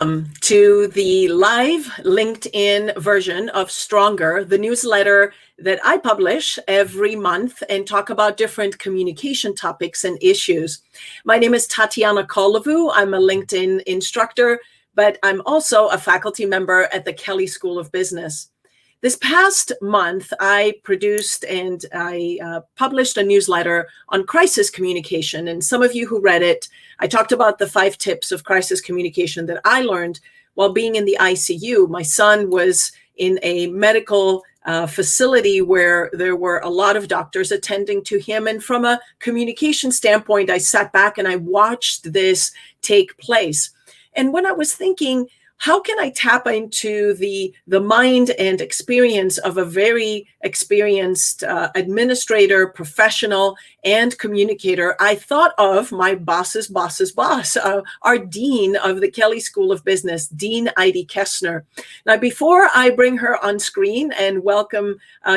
To the live LinkedIn version of Stronger, the newsletter that I publish every month and talk about different communication topics and issues. My name is Tatiana Kolovu. I'm a LinkedIn instructor, but I'm also a faculty member at the Kelley School of Business. This past month, I produced and I published a newsletter on crisis communication. And some of you who read it, I talked about the 5 tips of crisis communication that I learned while being in the ICU. My son was in a medical facility where there were a lot of doctors attending to him. And from a communication standpoint, I sat back and I watched this take place. And when I was thinking, how can I tap into the mind and experience of a very experienced administrator, professional, and communicator? I thought of my boss's boss's boss, our dean of the Kelley School of Business, Dean Idie Kesn. Now, before I bring her on screen and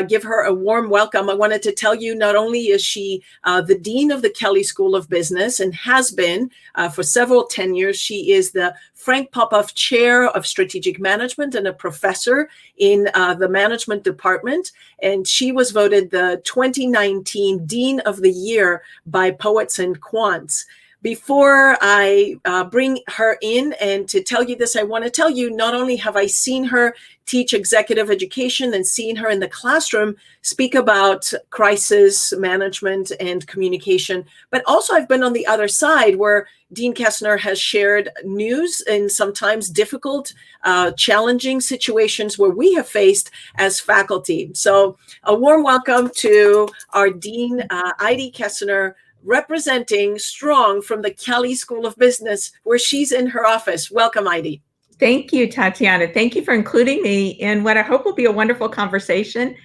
give her a warm welcome, I wanted to tell you not only is she the dean of the Kelley School of Business and has been for several tenures, she is the Frank Popoff Chair of Strategic Management and a professor in the management department. And she was voted the 2019 Dean of the Year by Poets and Quants. Before I bring her in and to tell you this, I want to tell you, not only have I seen her teach executive education and seen her in the classroom speak about crisis management and communication, but also I've been on the other side where Dean Kesn has shared news in sometimes difficult, challenging situations where we have faced as faculty. So a warm welcome to our Dean, Idie Kesn, representing Strong from the Kelley School of Business, where she's in her office. Welcome, Idie. Thank you, Tatiana. Thank you for including me in what I hope will be a wonderful conversation.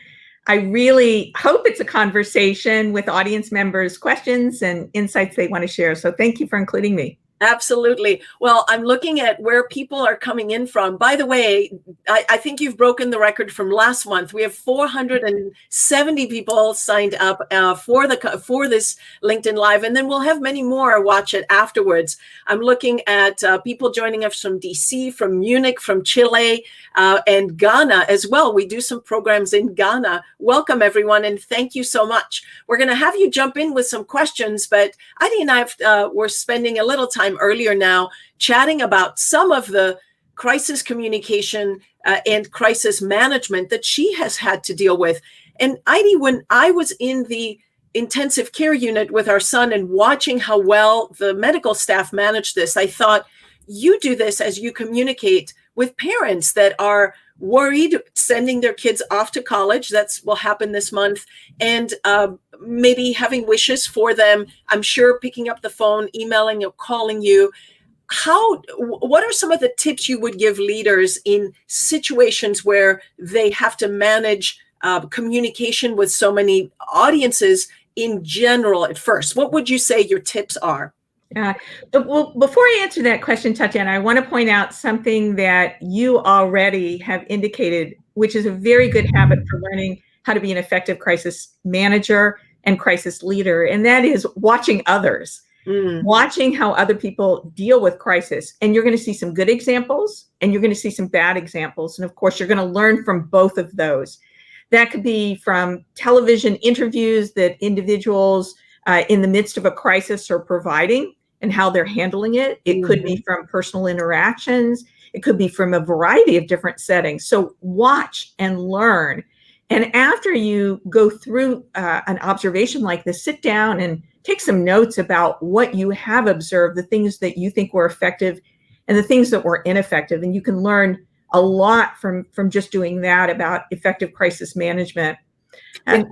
I really hope it's a conversation with audience members' questions and insights they want to share. So thank you for including me. Absolutely. Well, I'm looking at where people are coming in from. By the way, I think you've broken the record from last month. We have 470 people signed up for this LinkedIn Live, and then we'll have many more watch it afterwards. I'm looking at people joining us from DC, from Munich, from Chile, and Ghana as well. We do some programs in Ghana. Welcome, everyone, and thank you so much. We're going to have you jump in with some questions, but Idie and I were spending a little time earlier now chatting about some of the crisis communication and crisis management that she has had to deal with. And Idie, when I was in the intensive care unit with our son and watching how well the medical staff manage this, I thought, you do this as you communicate with parents that are worried sending their kids off to college. That's will happen this month. And maybe having wishes for them. I'm sure picking up the phone, emailing or calling you. What are some of the tips you would give leaders in situations where they have to manage communication with so many audiences in general at first? What would you say your tips are? Well, before I answer that question, Tatiana, I want to point out something that you already have indicated, which is a very good habit for learning how to be an effective crisis manager and crisis leader, and that is watching others, watching how other people deal with crisis. And you're going to see some good examples and you're going to see some bad examples. And of course, you're going to learn from both of those. That could be from television interviews that individuals in the midst of a crisis are providing and how they're handling it. It could be from personal interactions. It could be from a variety of different settings. So watch and learn. And after you go through an observation like this, sit down and take some notes about what you have observed, the things that you think were effective and the things that were ineffective. And you can learn a lot from just doing that about effective crisis management. And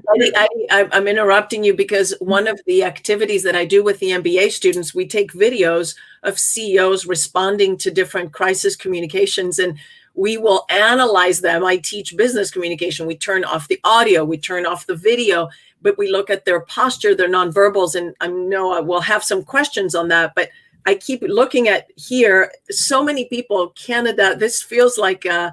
I'm interrupting you because one of the activities that I do with the MBA students, we take videos of CEOs responding to different crisis communications, and we will analyze them. I teach business communication. We turn off the audio, we turn off the video, but we look at their posture, their nonverbals, and I know we'll have some questions on that, but I keep looking at here, so many people, Canada, this feels like a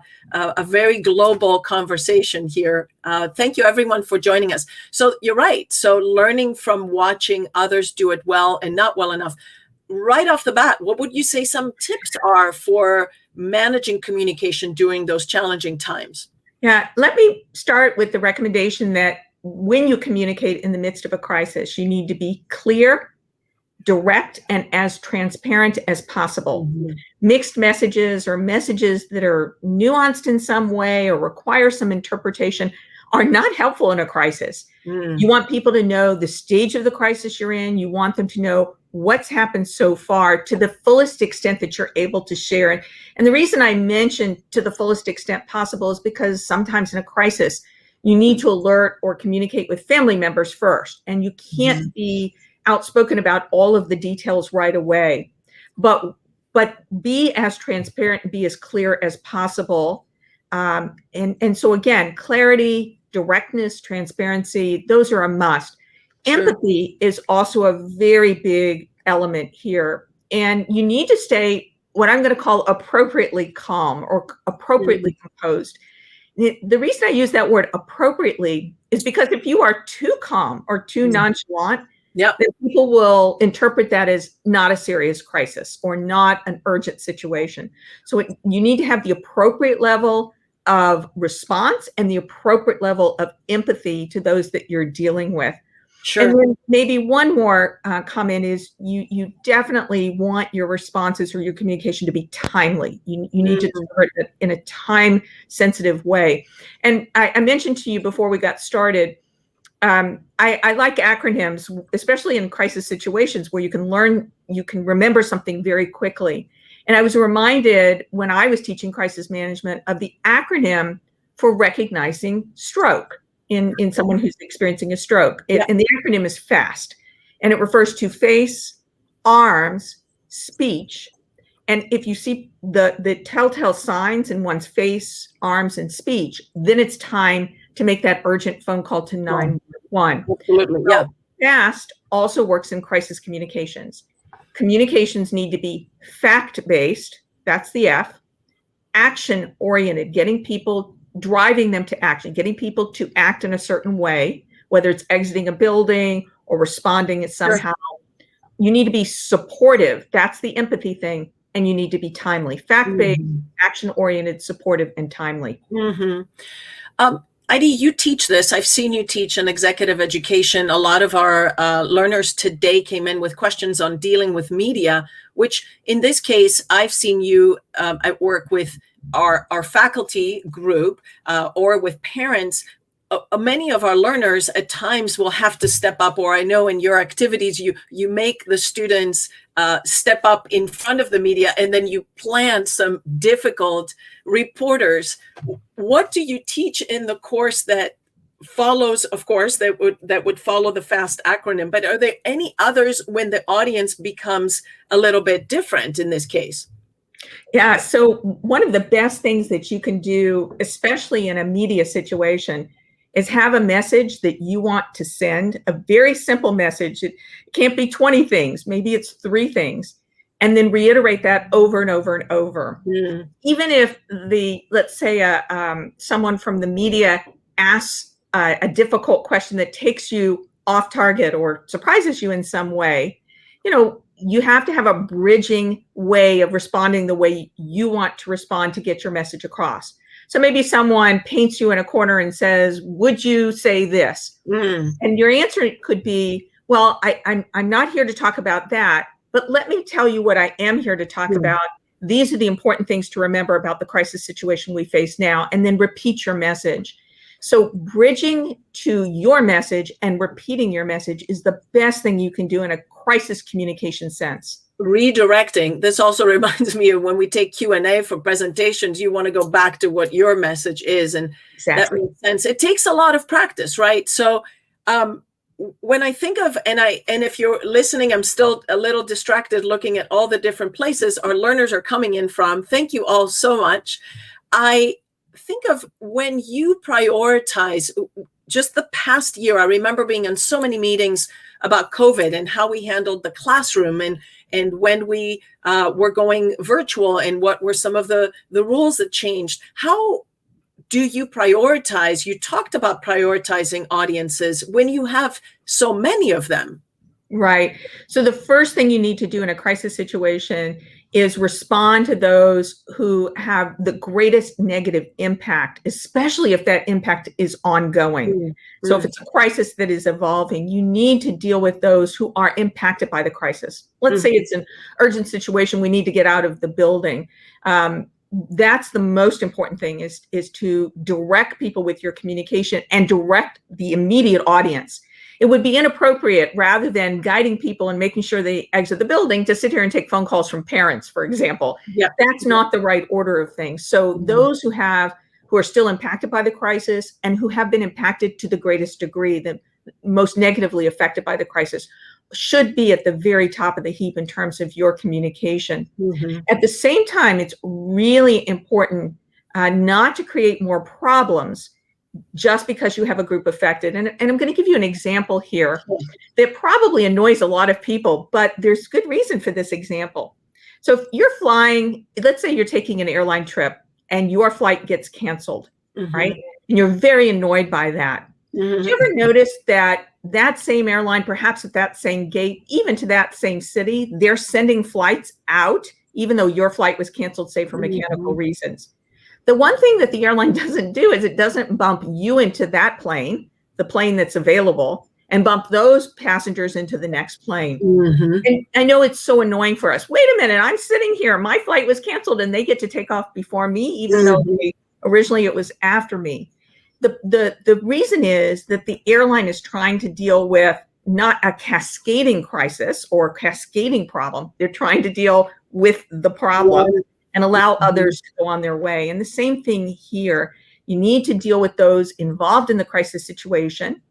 very global conversation here. Thank you everyone for joining us. So you're right. So learning from watching others do it well and not well enough. right off the bat, what would you say some tips are for managing communication during those challenging times? Yeah, let me start with the recommendation that when you communicate in the midst of a crisis, you need to be clear, direct, and as transparent as possible. Mm-hmm. Mixed messages or messages that are nuanced in some way or require some interpretation are not helpful in a crisis. You want people to know the stage of the crisis you're in. You want them to know what's happened so far to the fullest extent that you're able to share. And the reason I mentioned to the fullest extent possible is because sometimes in a crisis, you need to alert or communicate with family members first. And you can't be outspoken about all of the details right away. But be as transparent and be as clear as possible. And so again, clarity, directness, transparency, those are a must. Sure. Empathy is also a very big element here. And you need to stay what I'm going to call appropriately calm or appropriately composed. The reason I use that word appropriately is because if you are too calm or too nonchalant, then people will interpret that as not a serious crisis or not an urgent situation. So you need to have the appropriate level of response and the appropriate level of empathy to those that you're dealing with. Sure. And then maybe one more comment is you definitely want your responses or your communication to be timely. You need to deliver it in a time-sensitive way. And I mentioned to you before we got started, I like acronyms, especially in crisis situations where you can remember something very quickly. And I was reminded when I was teaching crisis management of the acronym for recognizing stroke in someone who's experiencing a stroke. And the acronym is FAST. And it refers to face, arms, speech. And if you see the telltale signs in one's face, arms, and speech, then it's time to make that urgent phone call to 911. Absolutely, yeah. FAST also works in crisis communications. Communications need to be fact-based, that's the F, action-oriented, driving them to action, getting people to act in a certain way, whether it's exiting a building or responding somehow. Sure. You need to be supportive, that's the empathy thing, and you need to be timely. Fact-based, action-oriented, supportive, and timely. Idie, you teach this. I've seen you teach in executive education. A lot of our learners today came in with questions on dealing with media, which in this case, I've seen you at work with our faculty group or with parents. Many of our learners at times will have to step up, or I know in your activities, you make the students step up in front of the media, and then you plan some difficult reporters. What do you teach in the course that follows, of course, that would follow the FAST acronym, but are there any others when the audience becomes a little bit different in this case? Yeah, so one of the best things that you can do, especially in a media situation, is have a message that you want to send, a very simple message. It can't be 20 things, maybe it's 3 things, and then reiterate that over and over and over. Even if let's say someone from the media asks a difficult question that takes you off target or surprises you in some way, you have to have a bridging way of responding the way you want to respond to get your message across. So maybe someone paints you in a corner and says, would you say this? And your answer could be, well, I'm not here to talk about that, but let me tell you what I am here to talk about. These are the important things to remember about the crisis situation we face now, and then repeat your message. So bridging to your message and repeating your message is the best thing you can do in a crisis communication sense. Redirecting. This also reminds me of when we take Q&A for presentations, you want to go back to what your message is. And that makes sense. It takes a lot of practice, right? So when I think of, and if you're listening, I'm still a little distracted looking at all the different places our learners are coming in from. Thank you all so much. I think of when you prioritize just the past year. I remember being in so many meetings about COVID and how we handled the classroom and when we were going virtual and what were some of the rules that changed. How do you prioritize? You talked about prioritizing audiences when you have so many of them. Right. So the first thing you need to do in a crisis situation is respond to those who have the greatest negative impact, especially if that impact is ongoing. So if it's a crisis that is evolving, you need to deal with those who are impacted by the crisis. Let's say it's an urgent situation, we need to get out of the building. That's the most important thing, is to direct people with your communication and direct the immediate audience. It would be inappropriate, rather than guiding people and making sure they exit the building, to sit here and take phone calls from parents, for example. That's not the right order of things. So those who are still impacted by the crisis and who have been impacted to the greatest degree, the most negatively affected by the crisis, should be at the very top of the heap in terms of your communication. At the same time, it's really important not to create more problems just because you have a group affected. And I'm going to give you an example here that probably annoys a lot of people, but there's good reason for this example. So if you're flying, let's say you're taking an airline trip and your flight gets canceled, right? And you're very annoyed by that. Do you ever notice that that same airline, perhaps at that same gate, even to that same city, they're sending flights out, even though your flight was canceled, say for mechanical reasons? The one thing that the airline doesn't do is it doesn't bump you into that plane, the plane that's available, and bump those passengers into the next plane. And I know it's so annoying for us. Wait a minute, I'm sitting here, my flight was canceled and they get to take off before me, even though originally it was after me. The reason is that the airline is trying to deal with not a cascading crisis or a cascading problem. They're trying to deal with the problem and allow others to go on their way. And the same thing here. You need to deal with those involved in the crisis situation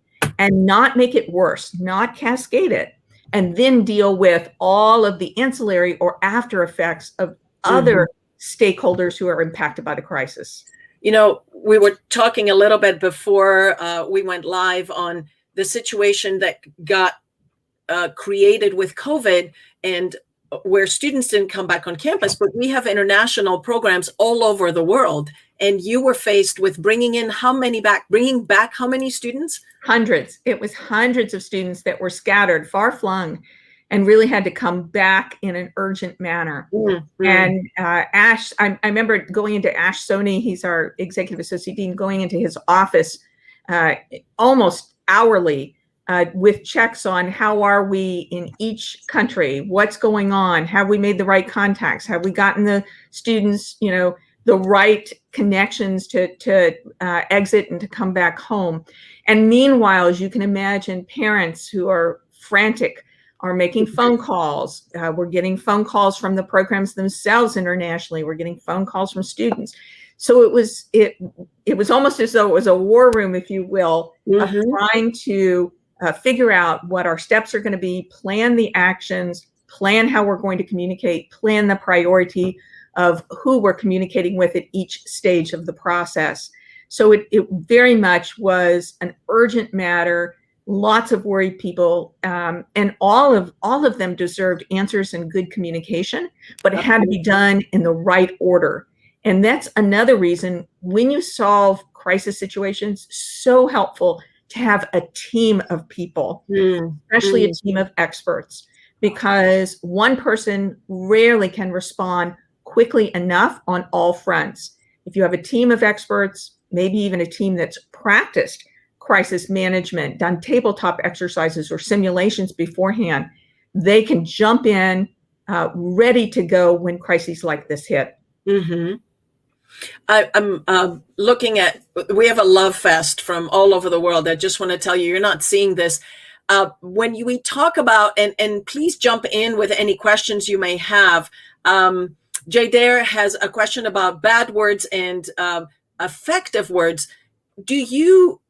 and not make it worse, not cascade it, and then deal with all of the ancillary or after effects of other stakeholders who are impacted by the crisis. You know, we were talking a little bit before we went live on the situation that got created with COVID, and where students didn't come back on campus, but we have international programs all over the world. And you were faced with bringing back how many students? Hundreds. It was hundreds of students that were scattered, far flung, and really had to come back in an urgent manner. And Ash, I remember going into Ash Sony, he's our executive associate dean, going into his office almost hourly with checks on how are we in each country, what's going on, have we made the right contacts, have we gotten the students, the right connections to exit and to come back home. And meanwhile, as you can imagine, parents who are frantic are making phone calls. We're getting phone calls from the programs themselves internationally. We're getting phone calls from students. So it was almost as though it was a war room, if you will, of trying to figure out what our steps are going to be, plan the actions, plan how we're going to communicate, plan the priority of who we're communicating with at each stage of the process. So it very much was an urgent matter, lots of worried people, and all of them deserved answers and good communication, but it had to be done in the right order. And that's another reason when you solve crisis situations, so helpful to have a team of people, especially a team of experts, because one person rarely can respond quickly enough on all fronts. If you have a team of experts, maybe even a team that's practiced crisis management, done tabletop exercises or simulations beforehand, they can jump in ready to go when crises like this hit. I'm looking at, we have a love fest from all over the world. I just want to tell you, you're not seeing this. When we talk about, and please jump in with any questions you may have. Jay Dare has a question about bad words and effective words. Do you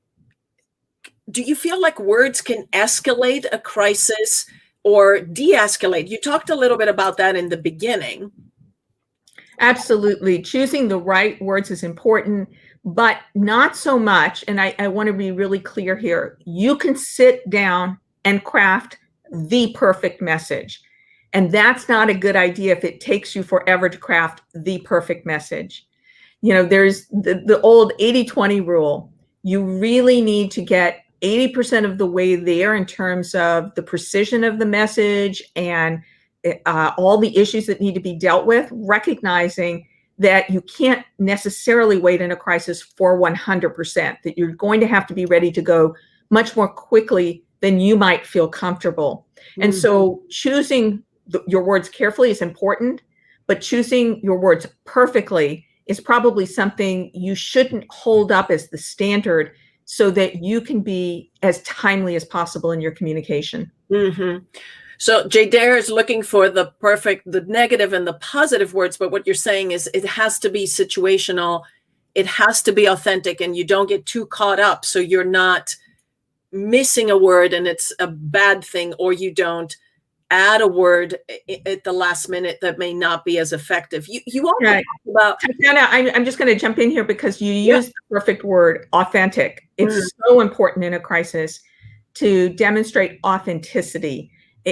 feel like words can escalate a crisis or de-escalate? You talked a little bit about that in the beginning. Absolutely. Choosing the right words is important, but not so much. And I want to be really clear here. You can sit down and craft the perfect message. And that's not a good idea if it takes you forever to craft the perfect message. There's the old 80-20 rule. You really need to get 80% of the way there in terms of the precision of the message and all the issues that need to be dealt with, recognizing that you can't necessarily wait in a crisis for 100%, that you're going to have to be ready to go much more quickly than you might feel comfortable. And so choosing your words carefully is important, but choosing your words perfectly is probably something you shouldn't hold up as the standard so that you can be as timely as possible in your communication. So J. Dare is looking for the negative and the positive words, but what you're saying is it has to be situational, it has to be authentic, and you don't get too caught up so you're not missing a word and it's a bad thing, or you don't add a word at the last minute that may not be as effective. You also talk about Tatiana, I'm just going to jump in here because you used the perfect word, authentic. It's so important in a crisis to demonstrate authenticity.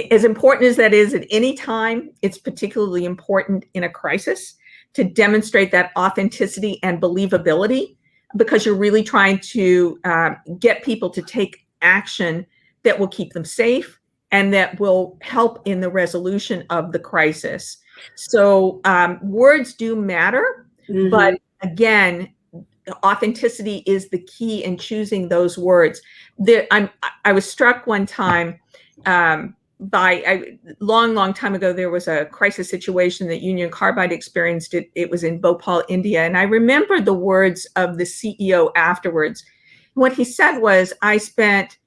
As important as that is at any time, it's particularly important in a crisis to demonstrate that authenticity and believability, because you're really trying to get people to take action that will keep them safe and that will help in the resolution of the crisis. So words do matter, but again, authenticity is the key in choosing those words. I was struck one time by a long time ago, there was a crisis situation that Union Carbide experienced. It was in Bhopal, India. And I remember the words of the CEO afterwards. What he said was, I spent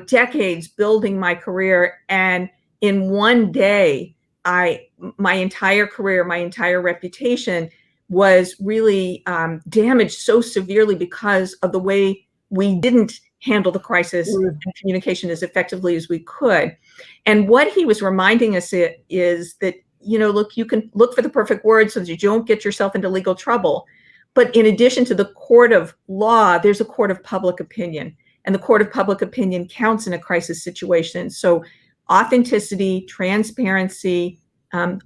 decades building my career, and in one day, my entire career, my entire reputation was really damaged so severely because of the way we didn't handle the crisis and communication as effectively as we could. And what he was reminding us is that, look, you can look for the perfect word so that you don't get yourself into legal trouble. But in addition to the court of law, there's a court of public opinion. And the court of public opinion counts in a crisis situation. So authenticity, transparency,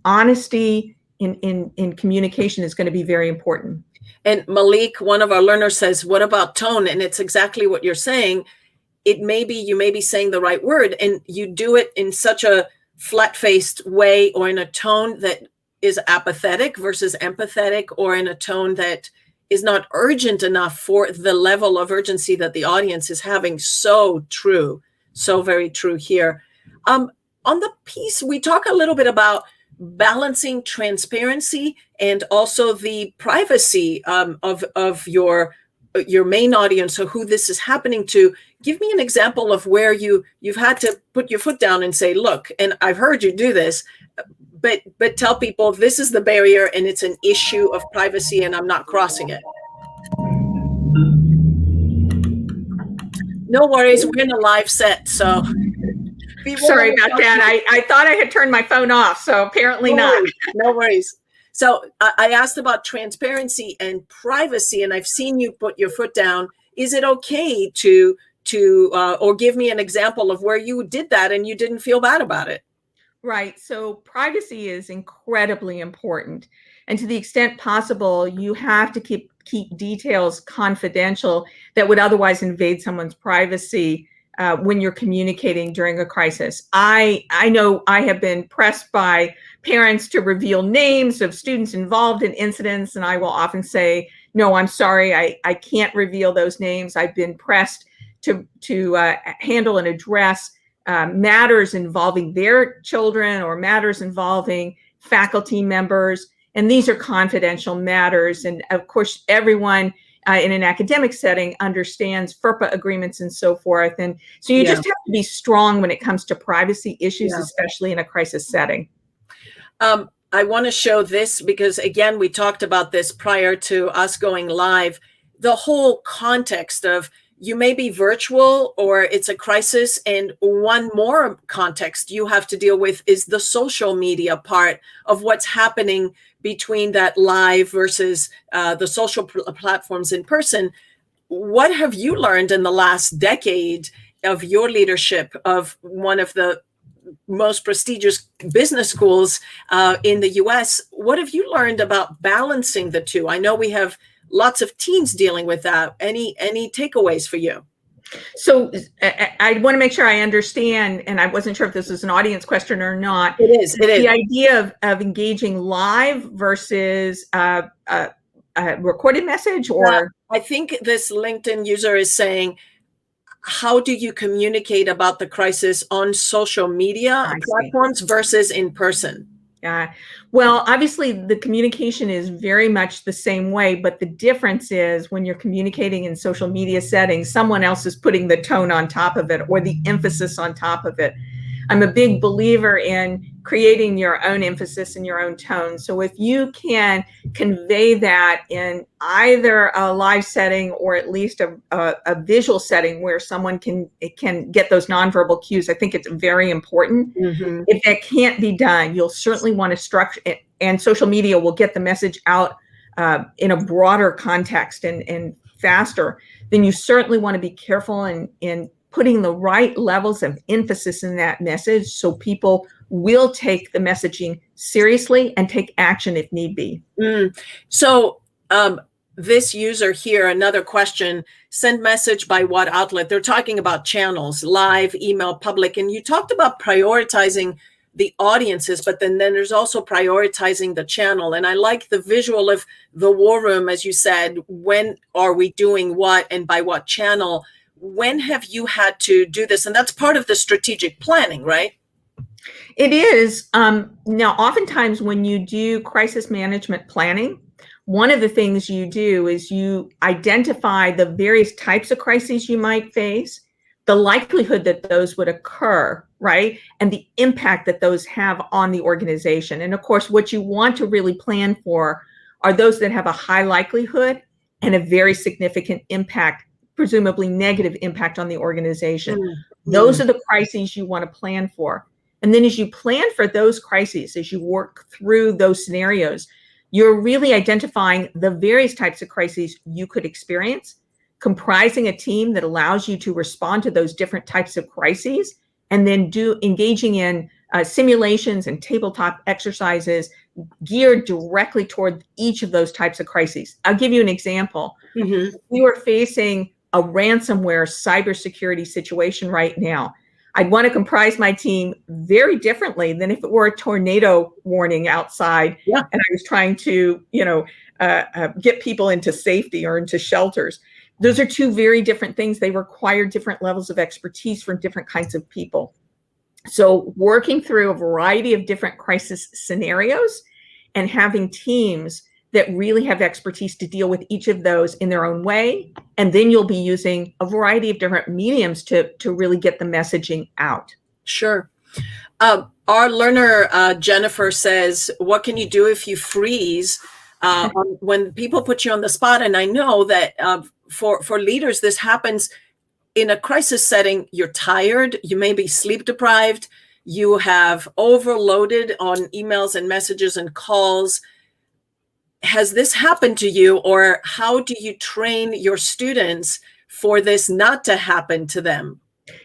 honesty in communication is going to be very important. And Malik, one of our learners, says, what about tone? And it's exactly what you're saying. You may be saying the right word, and you do it in such a flat-faced way, or in a tone that is apathetic versus empathetic, or in a tone that is not urgent enough for the level of urgency that the audience is having. So true. So very true here. On the piece, we talk a little bit about balancing transparency and also the privacy of your main audience, or who this is happening to. Give me an example of where you've had to put your foot down and say, look, and I've heard you do this, but tell people this is the barrier and it's an issue of privacy and I'm not crossing it. No worries, we're in a live set, so. Sorry about that. I thought I had turned my phone off, so apparently not. No worries. So I asked about transparency and privacy, and I've seen you put your foot down. Is it okay to or give me an example of where you did that and you didn't feel bad about it? Right. So privacy is incredibly important. And to the extent possible, you have to keep details confidential that would otherwise invade someone's privacy when you're communicating during a crisis. I know I have been pressed by parents to reveal names of students involved in incidents, and I will often say, no, I'm sorry, I can't reveal those names. I've been pressed to handle and address matters involving their children or matters involving faculty members, and these are confidential matters. And of course, everyone in an academic setting understands FERPA agreements and so forth. And so you just have to be strong when it comes to privacy issues, especially in a crisis setting. I want to show this because, again, we talked about this prior to us going live. The whole context of you may be virtual or it's a crisis. And one more context you have to deal with is the social media part of what's happening between that live versus the social platforms in person. What have you learned in the last decade of your leadership of one of the most prestigious business schools in the US? What have you learned about balancing the two? I know we have lots of teams dealing with that. Any takeaways for you? So I want to make sure I understand, and I wasn't sure if this was an audience question or not. It is. The idea of engaging live versus a recorded message, or I think this LinkedIn user is saying, how do you communicate about the crisis on social media platforms versus in person? Well, obviously the communication is very much the same way, but the difference is when you're communicating in social media settings, someone else is putting the tone on top of it or the emphasis on top of it. I'm a big believer in creating your own emphasis and your own tone. So if you can convey that in either a live setting or at least a visual setting where someone can get those nonverbal cues, I think it's very important. Mm-hmm. If that can't be done, you'll certainly want to structure it, and social media will get the message out in a broader context and faster. Then you certainly want to be careful in putting the right levels of emphasis in that message so people will take the messaging seriously and take action if need be. So this user here, another question, send message by what outlet? They're talking about channels, live, email, public, and you talked about prioritizing the audiences, but then there's also prioritizing the channel. And I like the visual of the war room, as you said, when are we doing what and by what channel? When have you had to do this? And that's part of the strategic planning, right? It is. Now, oftentimes when you do crisis management planning, one of the things you do is you identify the various types of crises you might face, the likelihood that those would occur, right? And the impact that those have on the organization. And of course, what you want to really plan for are those that have a high likelihood and a very significant impact, presumably negative impact on the organization. Those are the crises you want to plan for. And then as you plan for those crises, as you work through those scenarios, you're really identifying the various types of crises you could experience, comprising a team that allows you to respond to those different types of crises, and then engaging in simulations and tabletop exercises geared directly toward each of those types of crises. I'll give you an example. Mm-hmm. We were facing a ransomware cybersecurity situation right now. I'd want to comprise my team very differently than if it were a tornado warning outside and I was trying to, get people into safety or into shelters. Those are two very different things. They require different levels of expertise from different kinds of people. So working through a variety of different crisis scenarios and having teams that really have expertise to deal with each of those in their own way. And then you'll be using a variety of different mediums to really get the messaging out. Sure. Our learner, Jennifer, says, what can you do if you freeze when people put you on the spot? And I know that for leaders, this happens in a crisis setting. You're tired, you may be sleep deprived, you have overloaded on emails and messages and calls. Has this happened to you, or how do you train your students for this not to happen to them?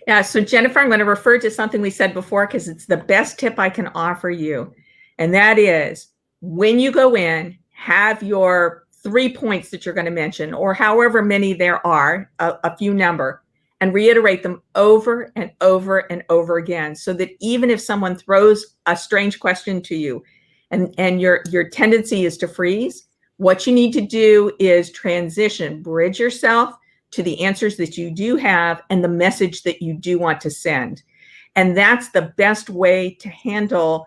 Yeah, so Jennifer, I'm going to refer to something we said before because it's the best tip I can offer you. And that is, when you go in, have your 3 points that you're going to mention, or however many there are, a few number, and reiterate them over and over and over again, so that even if someone throws a strange question to you, and your tendency is to freeze, what you need to do is transition, bridge yourself to the answers that you do have and the message that you do want to send. And that's the best way to handle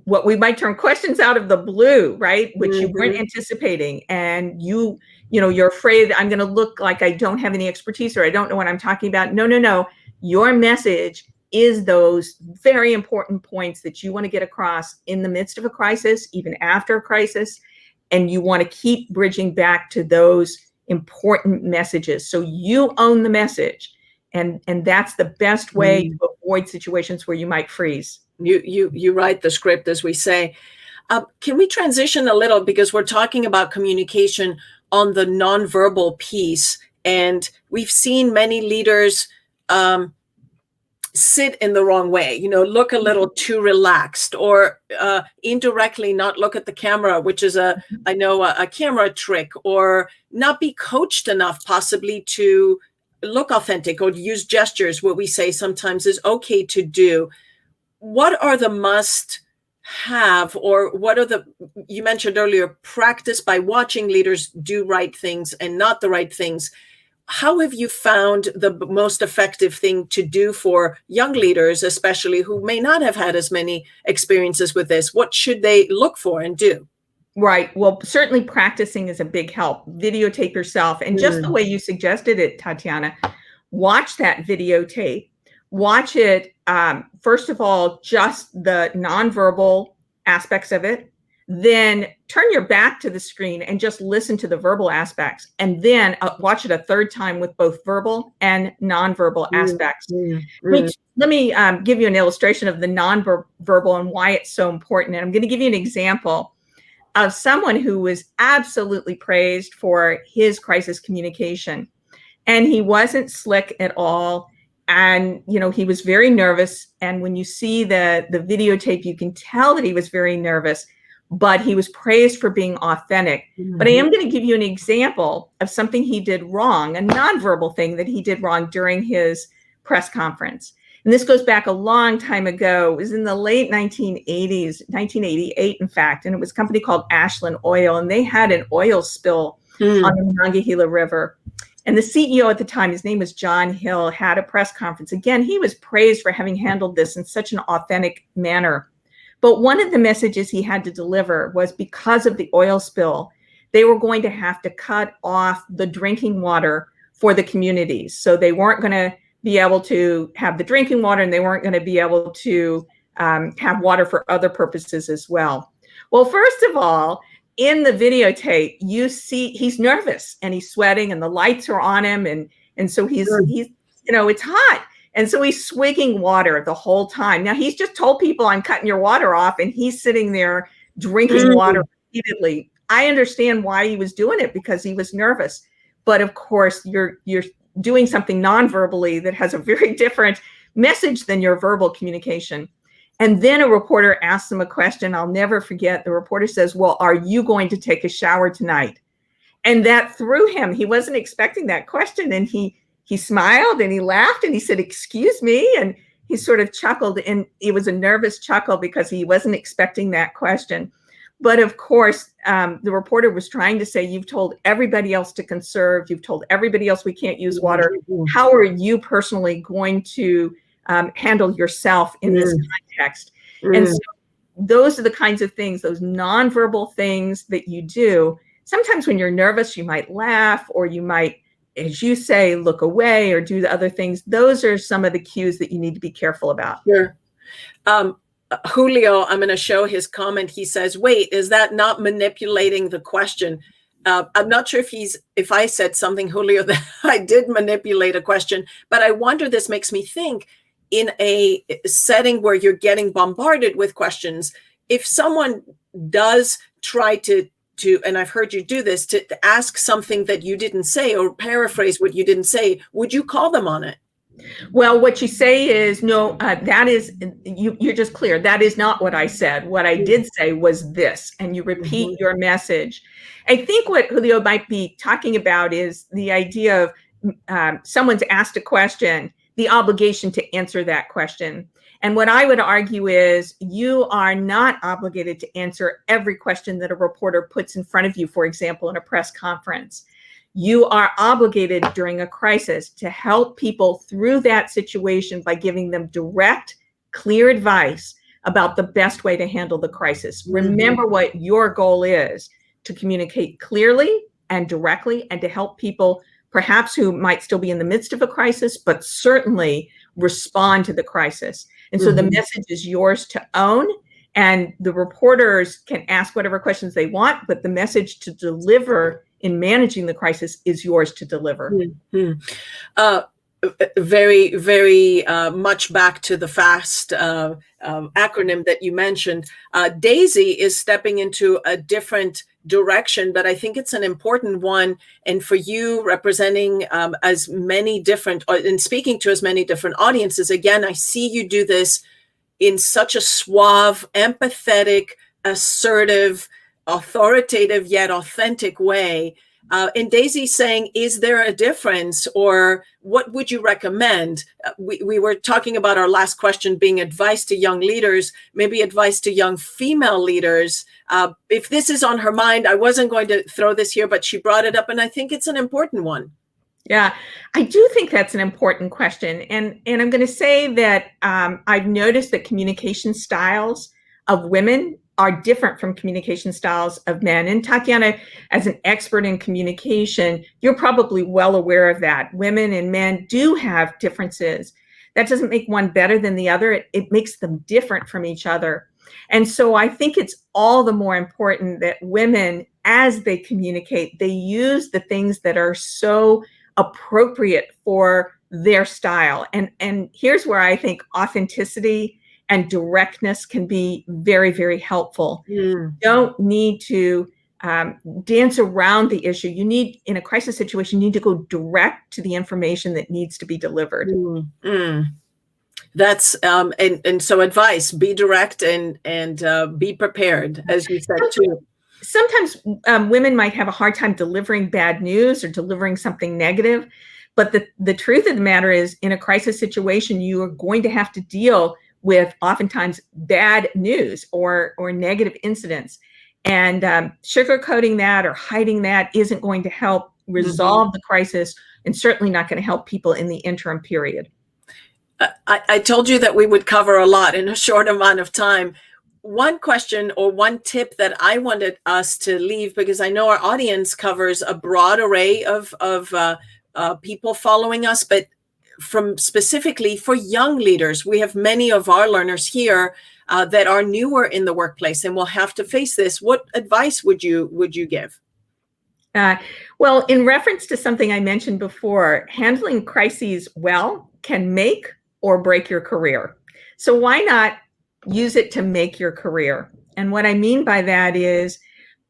what we might term questions out of the blue, right? Which you weren't anticipating. And you're afraid I'm going to look like I don't have any expertise or I don't know what I'm talking about. No. Your message is those very important points that you want to get across in the midst of a crisis, even after a crisis. And you want to keep bridging back to those important messages. So you own the message. And that's the best way to avoid situations where you might freeze. You write the script, as we say. Can we transition a little, because we're talking about communication on the nonverbal piece, and we've seen many leaders sit in the wrong way, look a little too relaxed, or indirectly not look at the camera, which is a camera trick, or not be coached enough possibly to look authentic or use gestures, what we say sometimes is okay to do. What are the must have, or what are the, you mentioned earlier, practice by watching leaders do right things and not the right things. How have you found the most effective thing to do for young leaders, especially who may not have had as many experiences with this? What should they look for and do? Right. Well, certainly practicing is a big help. Videotape yourself. And just the way you suggested it, Tatiana, watch that videotape. Watch it, first of all, just the nonverbal aspects of it. Then turn your back to the screen and just listen to the verbal aspects. And then watch it a third time with both verbal and nonverbal aspects. Let me give you an illustration of the nonverbal and why it's so important. And I'm going to give you an example of someone who was absolutely praised for his crisis communication. And he wasn't slick at all. And, you know, he was very nervous. And when you see the videotape, you can tell that he was very nervous, but he was praised for being authentic. But I am going to give you an example of something he did wrong, a nonverbal thing that he did wrong during his press conference. And this goes back a long time ago. It was in the late 1980s, 1988, in fact, and it was a company called Ashland Oil, and they had an oil spill on the Monongahela River. And the CEO at the time, his name was John Hill, had a press conference. Again, he was praised for having handled this in such an authentic manner. But one of the messages he had to deliver was because of the oil spill, they were going to have to cut off the drinking water for the communities. So they weren't going to be able to have the drinking water, and they weren't going to be able to have water for other purposes as well. Well, first of all, in the videotape, you see he's nervous and he's sweating and the lights are on him. And so he's, you know, it's hot. And so he's swigging water the whole time. Now he's just told people, I'm cutting your water off, and he's sitting there drinking water repeatedly. I understand why he was doing it, because he was nervous. But of course, you're doing something non-verbally that has a very different message than your verbal communication. And then a reporter asks him a question. I'll never forget. The reporter says, well, are you going to take a shower tonight? And that threw him. He wasn't expecting that question. And he smiled and he laughed and he said, excuse me. And he sort of chuckled, and it was a nervous chuckle because he wasn't expecting that question. But of course, the reporter was trying to say, you've told everybody else to conserve. You've told everybody else we can't use water. How are you personally going to handle yourself in this context? And so those are the kinds of things, those nonverbal things that you do. Sometimes when you're nervous, you might laugh, or you might, as you say, look away or do the other things. Those are some of the cues that you need to be careful about. Sure. Julio, I'm going to show his comment. He says, wait, is that not manipulating the question? I'm not sure if I said something, Julio, that I did manipulate a question, but I wonder, this makes me think, in a setting where you're getting bombarded with questions, if someone does try to, and I've heard you do this, to ask something that you didn't say or paraphrase what you didn't say, would you call them on it? Well, what you say is, no, that is, you're just clear. That is not what I said. What I did say was this, and you repeat your message. I think what Julio might be talking about is the idea of someone's asked a question, the obligation to answer that question. And what I would argue is, you are not obligated to answer every question that a reporter puts in front of you, for example, in a press conference. You are obligated during a crisis to help people through that situation by giving them direct, clear advice about the best way to handle the crisis. Remember what your goal is: to communicate clearly and directly, and to help people perhaps who might still be in the midst of a crisis, but certainly respond to the crisis. And so the message is yours to own, and the reporters can ask whatever questions they want, but the message to deliver in managing the crisis is yours to deliver. Very, very much back to the FAST acronym that you mentioned. Daisy is stepping into a different direction, but I think it's an important one. And for you, representing as many different, and speaking to as many different audiences, again, I see you do this in such a suave, empathetic, assertive, authoritative, yet authentic way. And Daisy saying, is there a difference, or what would you recommend? We were talking about our last question being advice to young leaders, maybe advice to young female leaders. If this is on her mind, I wasn't going to throw this here, but she brought it up, and I think it's an important one. Yeah, I do think that's an important question. And I'm going to say that I've noticed that communication styles of women are different from communication styles of men. And Tatiana, as an expert in communication, you're probably well aware of that. Women and men do have differences. That doesn't make one better than the other. It makes them different from each other. And so I think it's all the more important that women, as they communicate, they use the things that are so appropriate for their style. And here's where I think authenticity and directness can be very, very helpful. You don't need to dance around the issue. You need, in a crisis situation, you need to go direct to the information that needs to be delivered. That's and so advice: be direct and be prepared, as you said too. Sometimes women might have a hard time delivering bad news or delivering something negative, but the truth of the matter is, in a crisis situation, you are going to have to deal with oftentimes bad news or negative incidents, and sugarcoating that or hiding that isn't going to help resolve the crisis, and certainly not going to help people in the interim period. I told you that we would cover a lot in a short amount of time. One question or one tip that I wanted us to leave, because I know our audience covers a broad array of people following us, but from specifically for young leaders, we have many of our learners here that are newer in the workplace and will have to face this. What advice would you give? Well, in reference to something I mentioned before, handling crises well can make or break your career. So why not use it to make your career? And what I mean by that is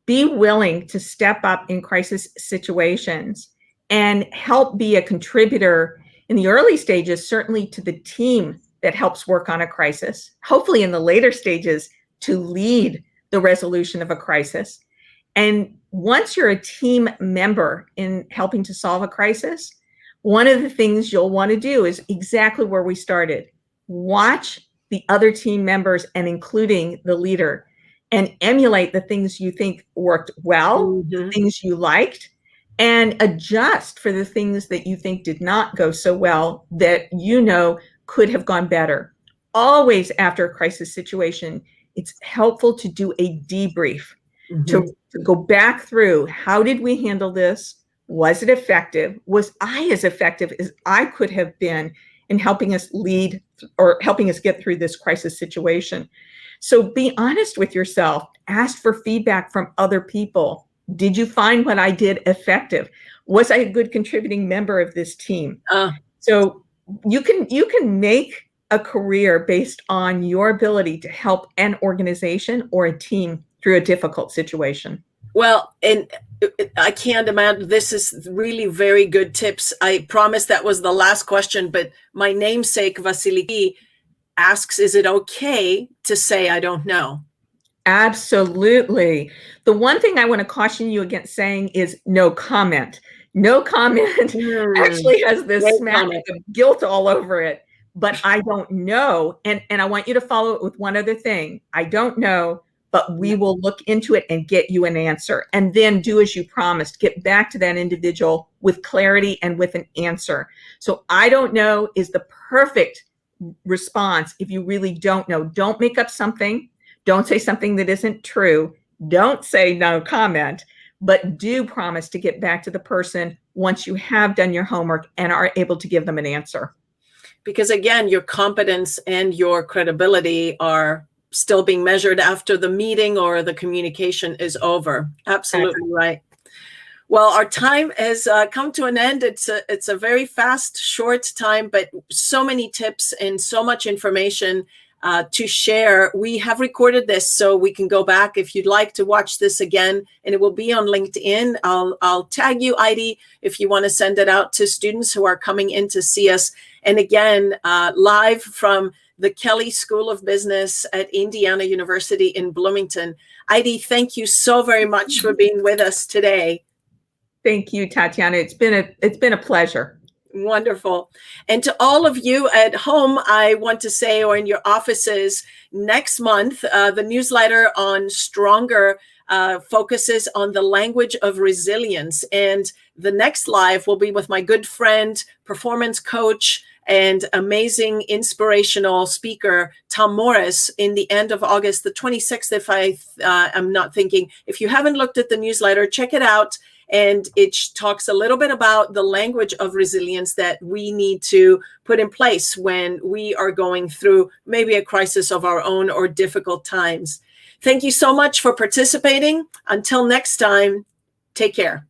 be willing to step up in crisis situations and help be a contributor in the early stages, certainly to the team that helps work on a crisis, hopefully in the later stages to lead the resolution of a crisis. And once you're a team member in helping to solve a crisis, one of the things you'll want to do is exactly where we started. Watch the other team members, and including the leader, and emulate the things you think worked well, the things you liked, and adjust for the things that you think did not go so well that you know could have gone better. Always after a crisis situation, it's helpful to do a debrief, to go back through, how did we handle this? Was it effective? Was I as effective as I could have been in helping us lead or helping us get through this crisis situation? So be honest with yourself. Ask for feedback from other people. Did you find what I did effective? Was I a good contributing member of this team? So you can make a career based on your ability to help an organization or a team through a difficult situation. Well, and I can't imagine, this is really very good tips. I promise that was the last question, but my namesake Vasiliki asks, is it okay to say I don't know? Absolutely. The one thing I want to caution you against saying is no comment. No comment actually has this smack of guilt all over it, but I don't know. And I want you to follow it with one other thing. I don't know, but we will look into it and get you an answer. And then do as you promised, get back to that individual with clarity and with an answer. So I don't know is the perfect response if you really don't know. Don't make up something. Don't say something that isn't true. Don't say no comment, but do promise to get back to the person once you have done your homework and are able to give them an answer. Because again, your competence and your credibility are still being measured after the meeting or the communication is over. Absolutely right. Well, our time has come to an end. It's a very fast, short time, but so many tips and so much information to share. We have recorded this so we can go back if you'd like to watch this again, and it will be on LinkedIn. I'll tag you, Idie, if you want to send it out to students who are coming in to see us. And again, live from the Kelley School of Business at Indiana University in Bloomington. Idie, thank you so very much for being with us today. Thank you, Tatiana. It's been a pleasure. Wonderful. And to all of you at home, I want to say, or in your offices, next month, the newsletter on Stronger focuses on the language of resilience. And the next live will be with my good friend, performance coach, and amazing inspirational speaker, Tom Morris, in the end of August, the 26th, if I am not thinking. If you haven't looked at the newsletter, check it out. And it talks a little bit about the language of resilience that we need to put in place when we are going through maybe a crisis of our own or difficult times. Thank you so much for participating. Until next time, take care.